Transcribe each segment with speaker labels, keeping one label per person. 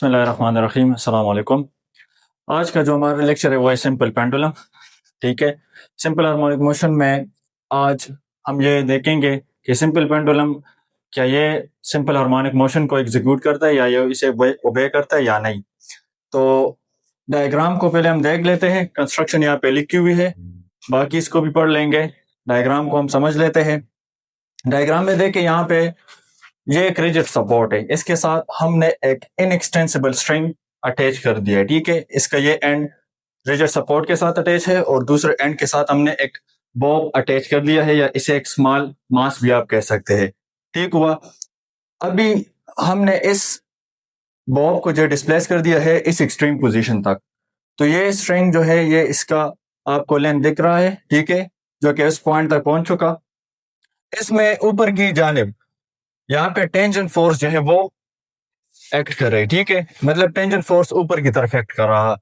Speaker 1: बिस्मिल्लाहिर्रहमानिर्रहीम, अस्सलाम वालेकुम। आज का जो हमारा लेक्चर है वो है सिंपल पेंडुलम। ठीक है, सिंपल हार्मोनिक मोशन में आज हम ये देखेंगे कि सिंपल पेंडुलम क्या ये सिंपल हार्मोनिक मोशन को एग्जीक्यूट करता है या ये इसे ओबे करता है या नहीं। तो डायग्राम को पहले हम देख लेते हैं। कंस्ट्रक्शन यहाँ पे लिखी हुई है, बाकी इसको भी पढ़ लेंगे। डायग्राम को हम समझ लेते हैं। डायग्राम में देखें, यहाँ पे ये एक रिजिड सपोर्ट है, इसके साथ हमने एक इनएक्सटेंसिबल स्ट्रिंग अटैच कर दिया है। ठीक है, इसका ये एंड रिजिड सपोर्ट के साथ अटैच है और दूसरे एंड के साथ हमने एक बॉब अटैच कर दिया है, या इसे एक स्मॉल मास भी आप कह सकते हैं। ठीक हुआ। अभी हमने इस बॉब को जो डिस्प्लेस कर दिया है इस एक्सट्रीम पोजीशन तक। तो ये स्ट्रिंग जो है, ये इसका आपको लेंथ दिख रहा है, ठीक है, जो कि इस पॉइंट तक पहुंच चुका। इसमें ऊपर की जानिब यहाँ पे टेंशन फोर्स जो है वो एक्ट कर रही है। ठीक है, मतलब टेंशन फोर्स ऊपर की तरफ एक्ट कर रहा।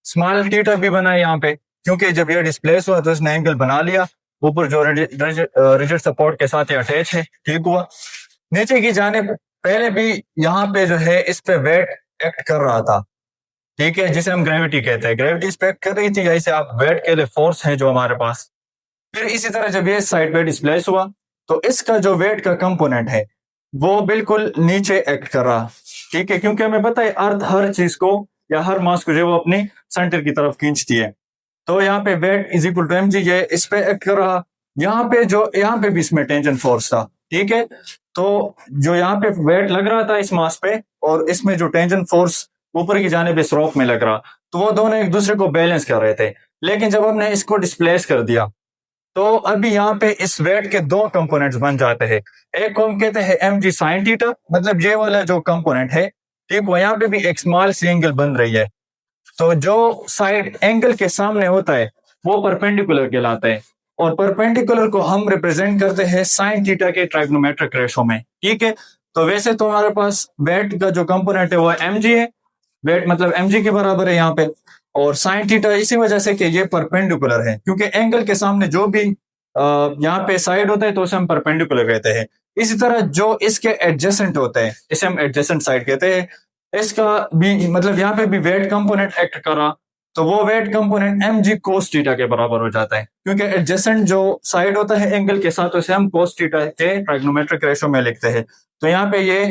Speaker 1: स्मॉल थीटा भी बना है यहाँ पे, क्योंकि जब ये डिस्प्लेस हुआ तो इसने एंगल बना लिया। ऊपर जो रिजिड सपोर्ट के साथ ये अटैच है। ठीक हुआ। नीचे की जानिब पहले भी यहाँ पे जो है इस पे वेट एक्ट कर रहा था, ठीक है, जिसे हम ग्रेविटी कहते हैं। ग्रेविटी इस पे एक्ट कर रही थी, या इसे आप वेट कह रहे, फोर्स है जो हमारे पास। फिर इसी तरह जब ये साइड पे डिस्प्लेस हुआ तो इसका जो वेट का कंपोनेंट है वो बिल्कुल नीचे एक्ट कर रहा। ठीक है, क्योंकि हमें पता है अर्थ हर चीज को या हर मास को जो वो अपनी सेंटर की तरफ खींचती है। तो यहाँ पे weight is equal to mg, ये इस पे एक्ट कर रहा। यहाँ पे भी इसमें टेंशन फोर्स था। ठीक है, तो जो यहाँ पे वेट लग रहा था इस मास पे, और इसमें जो टेंशन फोर्स ऊपर की जानिब इस रॉक में लग रहा, तो वो दोनों एक दूसरे को बैलेंस कर रहे थे। लेकिन जब हमने इसको डिस्प्लेस कर दिया तो अभी यहाँ पे इस वेट के दो कंपोनेंट्स बन जाते हैं। एक को हम कहते हैं mg sin थीटा, मतलब ये वाला जो कंपोनेंट है, ठीक, वो यहाँ पे भी एक स्मॉल सी एंगल बन रही है। तो जो साइड एंगल के सामने होता है वो परपेंडिकुलर कहलाता है, और परपेंडिकुलर को हम रिप्रेजेंट करते हैं sin थीटा के ट्राइगोनोमेट्रिक रेशो में। ठीक है, तो वैसे तो हमारे पास वेट का जो कंपोनेंट है वो mg है, वेट मतलब mg के बराबर है यहाँ पे, और साइन थीटा इसी वजह से कि ये परपेंडिकुलर है, क्योंकि एंगल के सामने जो भी यहाँ पे साइड होता है तो उसे हम परपेंडिकुलर कहते हैं। इसी तरह जो इसके एडजेसेंट होते हैं इसे हम एडजेसेंट साइड कहते हैं। इसका भी मतलब यहाँ पे भी वेट कंपोनेंट एक्ट करा तो वो weight component mg cos theta के बराबर हो जाता है, क्योंकि एडजेसेंट जो साइड होता है एंगल के साथ उसे हम cos थीटा के ट्राइगोनोमेट्रिक रेशो में लिखते हैं। तो यहाँ पे ये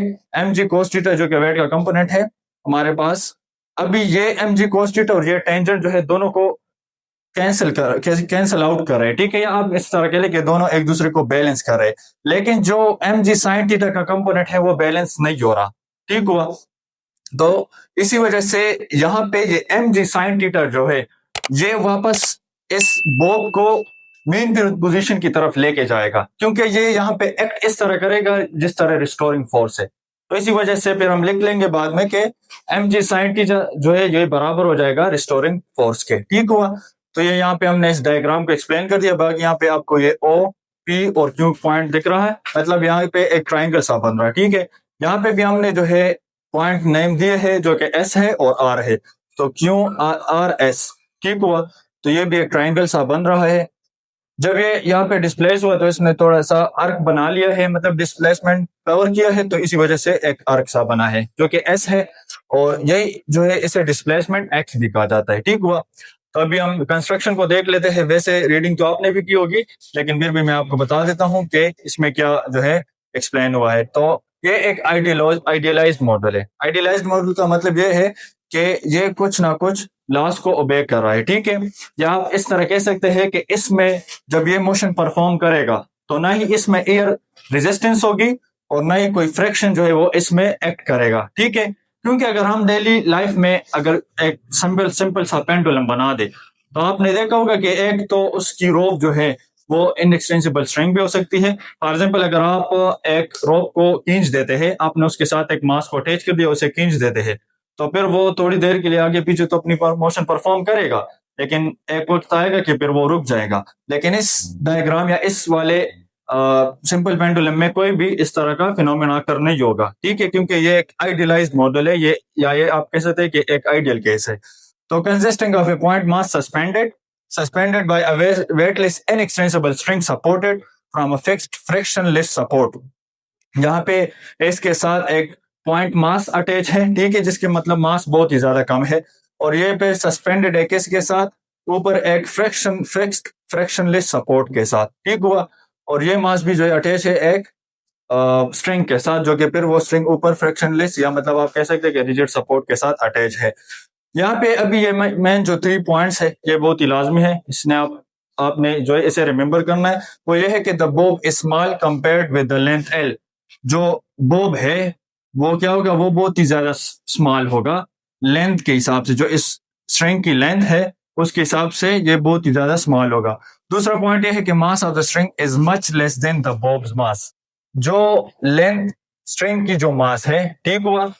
Speaker 1: mg cos थीटा जो कि वेट का कंपोनेंट है हमारे पास, अभी ये mg cos थीटा और ये टेंजेंट जो है दोनों को कैंसिल आउट कर रहे हैं। ठीक है, या आप इस तरह के लिए कि दोनों एक दूसरे को बैलेंस कर रहे हैं, लेकिन जो mg sin थीटा का कंपोनेंट है वो बैलेंस नहीं हो रहा। ठीक हुआ। तो इसी वजह से यहाँ पे ये mg sin थीटा जो है ये वापस इस बॉब को मेन पोजीशन की तरफ लेके जाएगा, क्योंकि ये यहाँ पे एक्ट इस तरह करेगा जिस तरह रिस्टोरिंग फोर्स है। तो इसी वजह से फिर हम लिख लेंगे बाद में कि mg sin थीटा जो है ये बराबर हो जाएगा रिस्टोरिंग फोर्स के। ठीक हुआ। तो ये यहाँ पे हमने इस डायग्राम को एक्सप्लेन कर दिया। बाकी यहाँ पे आपको ये O, P और Q पॉइंट दिख रहा है, मतलब यहाँ पे एक ट्राइंगल सा बन रहा है। ठीक है, यहाँ पे भी हमने जो है पॉइंट नेम दिए है जो कि S है और R है, तो Q R S। ठीक हुआ। तो ये भी एक ट्राइंगल सा बन रहा है। जब ये यहाँ पे डिस्प्लेस हुआ तो इसने थोड़ा सा आर्क बना लिया है, मतलब डिस्प्लेसमेंट कवर किया है, तो इसी वजह से एक आर्क सा बना है जो कि S है, और यही जो है इसे डिस्प्लेसमेंट X भी कहा जाता है। ठीक हुआ। तो अभी हम कंस्ट्रक्शन को देख लेते हैं। वैसे रीडिंग तो आपने भी की होगी, लेकिन फिर भी मैं आपको बता देता हूँ कि इसमें क्या जो है एक्सप्लेन हुआ है। तो ये एक आइडियलाइज्ड मॉडल है। आइडियलाइज्ड मॉडल का मतलब ये है कि ये कुछ ना कुछ लॉस को ओबे कर रहा है। ठीक है, या आप इस तरह कह सकते हैं कि इसमें जब ये मोशन परफॉर्म करेगा तो ना ही इसमें एयर रेजिस्टेंस होगी और ना ही कोई फ्रिक्शन जो है वो इसमें एक्ट करेगा। ठीक है, क्योंकि अगर हम डेली लाइफ में अगर एक सिंपल सा पेंडुलम बना दे तो आपने देखा होगा कि एक तो उसकी रोप जो है वो इनएक्सटेंसिबल स्ट्रिंग भी हो सकती है। फॉर एग्जांपल, अगर आप एक रोप को खींच देते हैं, आपने उसके साथ एक मास को अटैच कर दिया, उसे खींच देते हैं, तो फिर वो थोड़ी देर के लिए आगे पीछे तो अपनी मोशन परफॉर्म करेगा, लेकिन एक वक्त आएगा कि फिर वो रुक जाएगा। लेकिन इस डायग्राम या इस वाले सिंपल पेंडुलम में कोई भी इस तरह का फिनोमेना कर नहीं होगा। ठीक है, क्योंकि ये एक आइडियलाइज्ड मॉडल है, ये या ये आप कह सकते हैं कि एक आइडियल केस है। तो consisting of A point mass suspended by a weightless inextensible string supported from a fixed frictionless support। यहाँ पे इसके साथ एक पॉइंट मास अटैच है, ठीक है, जिसके मतलब मास बहुत ही ज्यादा कम है, और ये पे सस्पेंडेड है किसके साथ, ऊपर एक फ्रैक्शनलेस सपोर्ट के साथ, ठीक हुआ। और ये मास भी जो है अटैच है एक स्ट्रिंग के साथ, जो कि फिर वो स्ट्रिंग ऊपर फ्रैक्शनलेस या मतलब आप कह सकते हैं कि रिजिड सपोर्ट के साथ अटैच है। यहाँ पे अभी ये मेन जो 3 पॉइंट्स है ये बहुत ही लाजमी है, इसने आपने जो है इसे रिमेंबर करना है। वो ये है कि the Bob is small compared with the length L. जो बोब है वो क्या होगा, वो बहुत ही ज्यादा स्मॉल होगा लेंथ के हिसाब से, जो इस स्ट्रिंग की लेंथ है उसके हिसाब से ये बहुत ही ज्यादा स्मॉल होगा। दूसरा पॉइंट ये है कि mass of the string is much less than the bob's mass. जो लेंथ स्ट्रिंग की जो मास है, ठीक हुआ,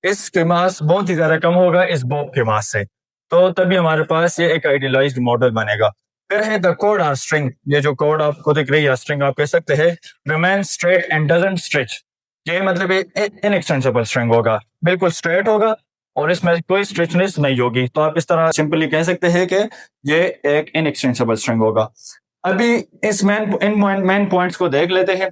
Speaker 1: इसके मास बहुत ही ज्यादा कम होगा इस बॉब के मास से, तो तभी हमारे पास ये एक आइडियलाइज्ड मॉडल बनेगा। फिर है द कोड आर स्ट्रिंग, ये जो कोड आपको दिख रही है स्ट्रिंग आप कह सकते हैं, remain straight and doesn't stretch. ये मतलब इनएक्सटेंसिबल स्ट्रिंग होगा, बिल्कुल स्ट्रेट होगा और इसमें कोई स्ट्रेचनेस नहीं होगी, तो आप इस तरह सिंपली कह सकते हैं कि ये एक इनएक्सटेंसिबल स्ट्रिंग होगा। अभी इस मेन पॉइंट्स को देख लेते हैं।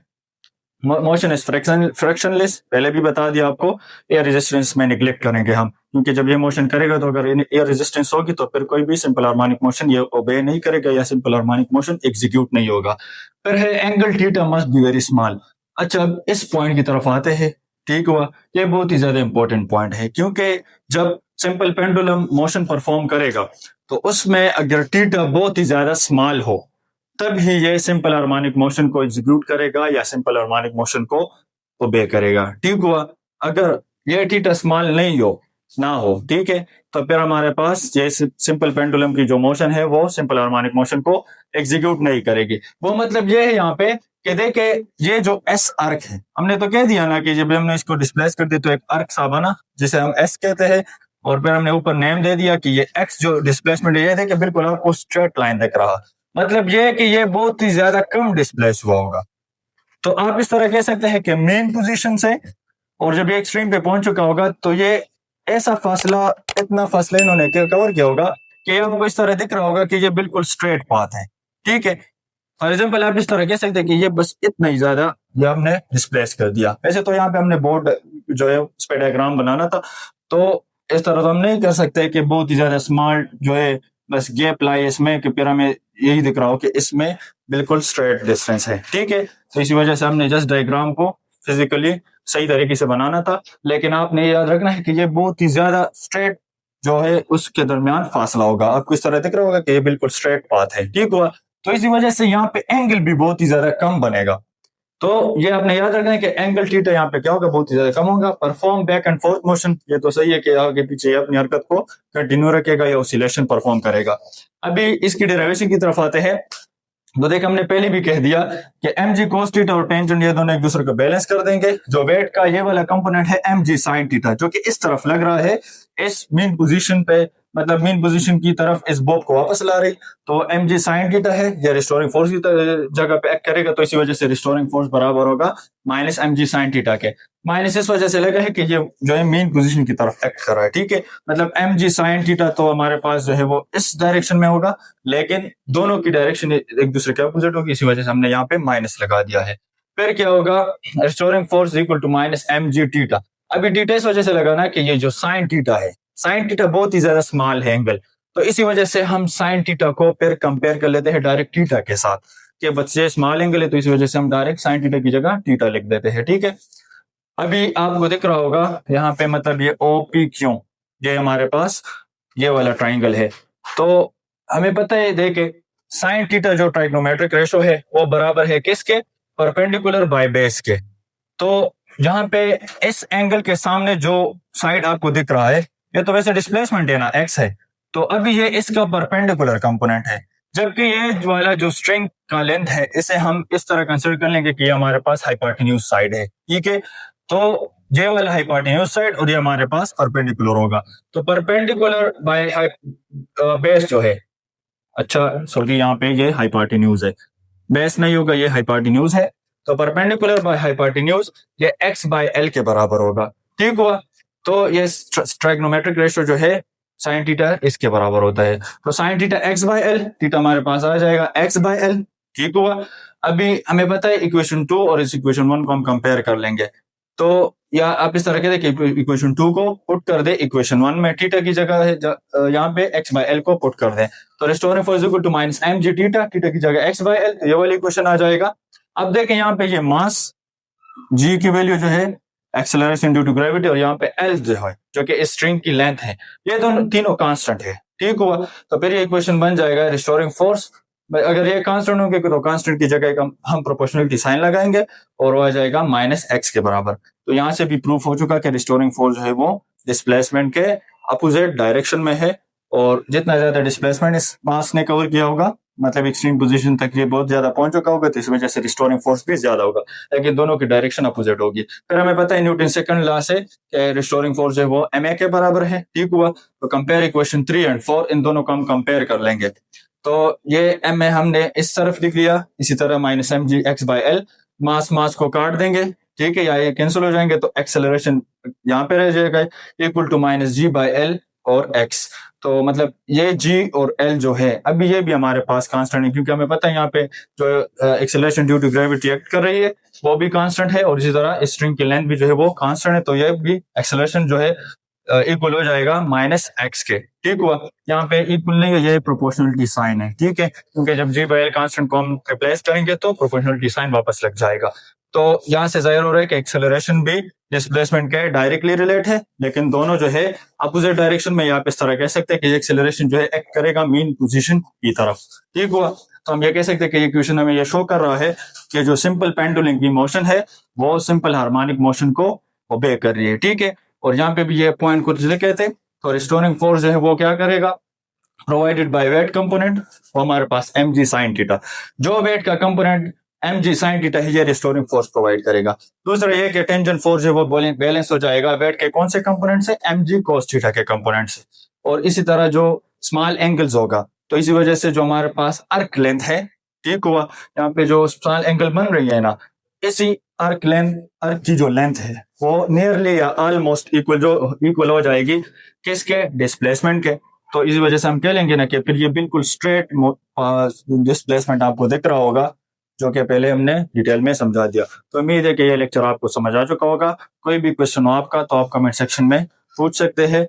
Speaker 1: मोशन इज फ्रैक्शनलेस, पहले भी बता दिया आपको। एयर रेजिस्टेंस में निगलेक्ट करेंगे हम, क्योंकि जब ये मोशन करेगा तो अगर एयर रेजिस्टेंस होगी तो फिर कोई भी सिंपल हार्मोनिक मोशन ये ओबे नहीं करेगा या सिंपल हार्मोनिक मोशन एग्जीक्यूट नहीं होगा। फिर है angle theta must be very small. अच्छा, अब इस पॉइंट की तरफ आते हैं, ठीक हुआ, ये बहुत ही ज्यादा इंपॉर्टेंट पॉइंट है, क्योंकि जब सिंपल पेंडुलम मोशन परफॉर्म करेगा तो उसमें अगर थीटा बहुत ही ज्यादा स्मॉल हो तब ही ये सिंपल हार्मोनिक मोशन को एग्जीक्यूट करेगा या सिंपल हार्मोनिक मोशन को ओबे करेगा, ठीक हुआ। अगर ये थीटा स्मॉल नहीं हो ना हो, ठीक है, तो फिर हमारे पास ये सिंपल पेंडुलम की जो मोशन है वो सिंपल हार्मोनिक मोशन को एग्जीक्यूट नहीं करेगी। वो मतलब ये है यहाँ पे कि देखे ये जो एस आर्क है, हमने तो कह दिया ना कि जब हमने इसको डिस्प्लेस कर दिया तो एक आर्क सा बना जिसे हम एस कहते हैं, और फिर हमने ऊपर नेम दे दिया कि ये एक्स जो डिस्प्लेसमेंट ये थे कि बिल्कुल आपको स्ट्रेट लाइन दिख रहा, मतलब ये है कि ये बहुत ही ज्यादा कम डिस्प्लेस हुआ होगा। तो आप इस तरह कह सकते हैं कि मेन पोजीशन से और जब ये एक्सट्रीम पे पहुंच चुका होगा तो ये ऐसा फासला, इतना फासला इन्होंने कवर किया होगा कि आपको इस तरह दिख रहा होगा कि ये बिल्कुल स्ट्रेट पाथ है, ठीक है। फॉर एग्जाम्पल आप इस तरह कह सकते हैं कि ये बस इतना ही ज्यादा ये हमने डिस्प्लेस कर दिया। वैसे तो यहाँ पे हमने बोर्ड जो है उस पर डायग्राम बनाना था, तो इस तरह तो हम नहीं कर सकते कि बहुत ही ज्यादा स्मॉल जो है बस गैप लाए इसमें कि फिर हमें यही दिख रहा हो कि इसमें बिल्कुल स्ट्रेट डिस्टेंस है, ठीक है। तो इसी वजह से हमने जस्ट डायग्राम को फिजिकली सही तरीके से बनाना था, लेकिन आपने याद रखना है कि ये बहुत ही ज्यादा स्ट्रेट जो है उसके दरमियान फासला होगा, आपको इस तरह दिख रहा होगा कि ये बिल्कुल स्ट्रेट पाथ है, ठीक हुआ। तो इसी वजह से यहाँ पे एंगल भी बहुत ही ज्यादा कम बनेगा। तो ये आपने याद रखना है कि एंगल थीटा यहाँ पे क्या होगा, बहुत ही ज्यादा कम होगा। Perform back and fourth motion, ये तो सही है कि आगे पीछे अपनी हरकत को कंटिन्यू रखेगा या ऑसिलेशन परफॉर्म करेगा। अभी इसकी डेरिवेशन की तरफ आते हैं, तो देख हमने पहले भी कह दिया कि एम जी कोस थीटा और टेंजेंट ये दोनों एक दूसरे को बैलेंस कर देंगे। जो वेट का ये वाला कंपोनेंट है एम जी साइन थीटा, जो कि इस तरफ लग रहा है, इस मीन पोजीशन पे, मतलब मीन पोजीशन की तरफ इस बॉब को वापस ला रही, तो एम जी साइन थीटा है, ये रिस्टोरिंग फोर्स की जगह पे एक्ट करेगा, तो इसी वजह से रिस्टोरिंग फोर्स बराबर होगा minus M G sine theta के। माइनस इस वजह से लगा है कि ये जो है मीन पोजीशन की तरफ एक्ट कर रहा है, ठीक है। मतलब एम जी साइन थीटा तो हमारे पास जो है वो इस डायरेक्शन में होगा, लेकिन दोनों की डायरेक्शन एक दूसरे के अपोजिट होगी, इसी वजह से हमने यहाँ पे माइनस लगा दिया है। फिर क्या होगा, restoring force equal to minus M G theta. अभी थीटा इस वजह से लगाना कि ये जो साइन थीटा है, साइन थीटा बहुत ही ज्यादा स्मॉल है एंगल, तो इसी वजह से हम साइन थीटा को फिर कंपेयर कर लेते हैं डायरेक्ट थीटा के साथ, कि बच्चे स्मॉल एंगल है तो इसी वजह से हम डायरेक्ट साइन थीटा की जगह थीटा लिख देते हैं, ठीक है। अभी आपको दिख रहा होगा यहाँ पे, मतलब ये ओ पी क्यू, ये हमारे पास ये वाला ट्राइंगल है, तो हमें पता है देखे साइन थीटा जो ट्राइग्नोमेट्रिक रेशो है वो बराबर है किसके, परपेंडिकुलर बाय बेस के। तो यहाँ पे इस एंगल के सामने जो साइड आपको दिख रहा है, ये तो वैसे डिस्प्लेसमेंट है ना, एक्स है, तो अभी ये इसका परपेंडिकुलर कंपोनेंट है, जबकि ये वाला जो स्ट्रिंग का लेंथ है इसे हम इस तरह कंसिडर कर लेंगे कि ये हमारे पास हाइपोटेन्यूज साइड है, ठीक है। तो ये वाला हाइपोटेन्यूज साइड और ये हमारे पास परपेंडिकुलर होगा, तो परपेंडिकुलर बाय बेस जो है, अच्छा सॉरी यहाँ पे ये हाइपोटेन्यूज है, बेस नहीं होगा, ये हाइपोटेन्यूज है, तो परपेंडिकुलर बाय हाइपोटेन्यूज ये x बाय l के बराबर होगा, ठीक हुआ। तो ये ट्राइग्नोमेट्रिक रेशियो जो है साइन थीटा इसके बराबर होता है, तो sine theta x by l, theta हमारे पास आ जाएगा x बाय l, ठीक हुआ। अभी हमें पता है इक्वेशन 2 और इस इक्वेशन 1 को हम कंपेयर कर लेंगे, तो या आप इस तरह के देखिए इक्वेशन 2 को पुट कर दे इक्वेशन 1 में, थीटा की जगह है यहाँ पे x बाय एल को पुट कर दें, तो restoring force equal to minus M G theta, theta की जगह x बाय एल, तो ये वाली इक्वेशन आ जाएगा। अब देखें यहाँ पे ये मास g की वैल्यू जो है एक्सेलरेशन ड्यू टू ग्रेविटी, और यहाँ पे l जो है जो कि स्ट्रिंग की लेंथ है, ये दोनों तीनों कांस्टेंट है। ठीक हुआ, तो फिर ये इक्वेशन बन जाएगा रिस्टोरिंग फोर्स, अगर ये कांस्टेंट होंगे तो कांस्टेंट की जगह हम प्रोपोर्शनलिटी साइन लगाएंगे और वो आ जाएगा माइनस एक्स के बराबर। तो यहाँ से भी प्रूफ हो चुका कि रिस्टोरिंग फोर्स जो है वो डिस्प्लेसमेंट के अपोजिट डायरेक्शन में है, और जितना ज्यादा डिस्प्लेसमेंट इस मास ने कवर किया होगा, मतलब एक्सट्रीम पोजीशन तक ये बहुत ज्यादा पहुंच चुका होगा, तो इस वजह से रिस्टोरिंग फोर्स भी ज्यादा होगा, लेकिन दोनों की डायरेक्शन अपोजिट होगी। फिर हमें पता है न्यूटन सेकंड लॉ से कि रिस्टोरिंग फोर्स है वो एम ए के बराबर है। ठीक हुआ, तो कंपेयर इक्वेशन 3 एंड 4, इन दोनों को हम कंपेयर कर लेंगे। तो ये एम ए हमने इस तरफ लिख लिया, इसी तरह minus M G X by L, mass mass को काट देंगे, ठीक है, या ये कैंसिल हो जाएंगे, तो एक्सेलरेशन यहाँ पे रह जाएगा equal to minus G by L और एक्स। तो मतलब ये जी और एल जो है अभी ये भी हमारे पास कांस्टेंट है, क्योंकि हमें पता है यहाँ पे जो acceleration due to gravity act कर रही है वो भी कांस्टेंट है, और इसी तरह स्ट्रिंग की लेंथ भी जो है वो कांस्टेंट है, तो ये भी एक्सेलरेशन जो है इक्वल हो जाएगा माइनस एक्स के। ठीक हुआ, यहाँ पे इक्वल नहीं है, ये प्रोपोर्शनलिटी साइन है, ठीक है, क्योंकि जब जी बाय एल कांस्टेंट को हम रिप्लेस करेंगे तो प्रोपोर्शनलिटी साइन वापस लग जाएगा। तो यहाँ से जाहिर हो रहा है कि एक्सेलरेशन भी डिस्प्लेसमेंट के डायरेक्टली रिलेट है, लेकिन दोनों जो है अपोजिट डायरेक्शन में। आप इस तरह कह सकते हैं कि एक्सेलरेशन जो है एक्ट करेगा मीन पोजीशन की तरफ। ठीक हुआ, तो हम ये कह सकते हैं कि ये क्वेश्चन हमें ये शो कर रहा है कि जो सिंपल पेंडुलम की मोशन है वो सिंपल हार्मोनिक मोशन को ओबे कर रही है। ठीक है, और यहाँ पे भी ये पॉइंट कुछ लिखे थे, तो रिस्टोरिंग फोर्स जो है वो क्या करेगा, प्रोवाइडेड बाय वेट कंपोनेंट, वो हमारे पास एम जी साइन थीटा, जो वेट का component M G sine theta है ये रिस्टोरिंग फोर्स प्रोवाइड करेगा। दूसरा ये कि टेंजन फोर्स है वो बैलेंस हो जाएगा वेट के कौन से कंपोनेंट से, एम जी कोस थीटा के कंपोनेंट से। और इसी तरह जो स्मॉल एंगल्स होगा, तो इसी वजह से जो हमारे पास अर्क लेंथ है, ठीक हुआ, यहाँ पे जो स्मॉल एंगल बन रही है ना, इसी अर्क की जो लेंथ है वो नियरली या ऑलमोस्ट इक्वल हो जाएगी किसके, डिस्प्लेसमेंट के। तो इस वजह से हम कह लेंगे ना कि फिर ये बिल्कुल स्ट्रेट डिस्प्लेसमेंट आपको दिख रहा होगा, जो कि पहले हमने डिटेल में समझा दिया। तो उम्मीद है कि ये लेक्चर आपको समझ आ चुका होगा। कोई भी क्वेश्चन हो आपका तो आप कमेंट सेक्शन में पूछ सकते हैं।